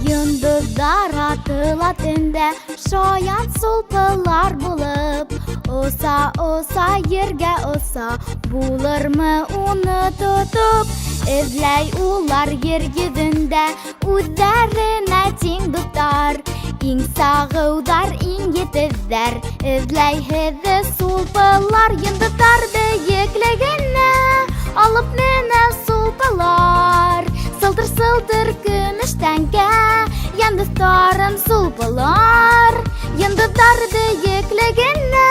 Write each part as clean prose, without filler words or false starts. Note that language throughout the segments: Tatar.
Йондыздар атыла төндә, шаян сулпылар булып. Оса ергә оса, булырмы уны тотып? Эзләй улар ер йөзендә, үзләренә тиң дуслар. Иң сагыудар, иң етезләр, эзләй һезе сулпылар. Йондыздар бөеклегенә, алып менә сулпылар. Сылтыр көмеш тәңкә, йондыздарым сулпылар. Йондыздар бөеклегенә,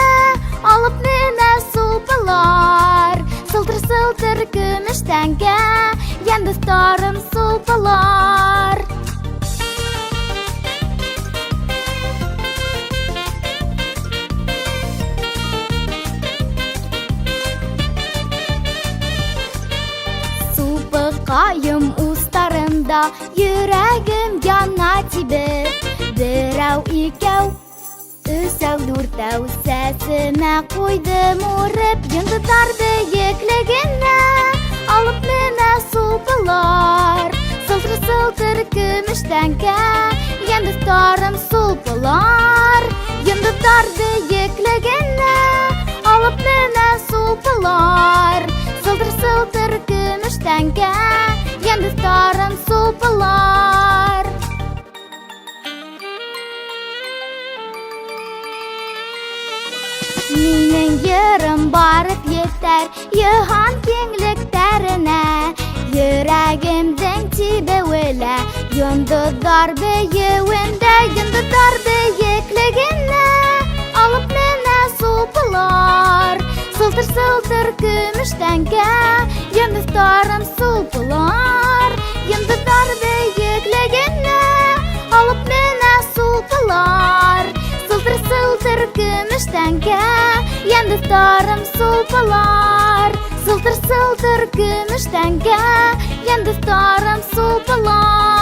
алып менә сулпылар. Сылтыр көмеш тәңкә, йондыздарым сулпылар. Сулпыкаем устарында, йөрәгем яна тибеп. Берәү, икәү, өсәү, дүртәү, сәсемә куйдым урып. Йондыздар бөеклегенә, алып менә сулпылар. Сылтыр көмеш тәңкә, йондыздарым сулпылар. Йондыздар бөеклегенә, алып менә сулпылар. Сылтыр көмеш тәңкә, йондыздарым сулпылар. Минең йырым барып етәр йыһан киңлектәренә. Йөрәгемдең тибеүелә, йондыздар бөеүендә. Йондыздар бөеклегенә, алып менә сулпылар. Сылтыр көмеш тәңкә, йондыздарым сулпылар. Йондыздар бөеклегенә, алып менә сулпылар. Сылтыр көмеш тәңкә, йондыздарым сулпылар. Сылтыр көмеш тәңкә, йондыздарым сулпылар.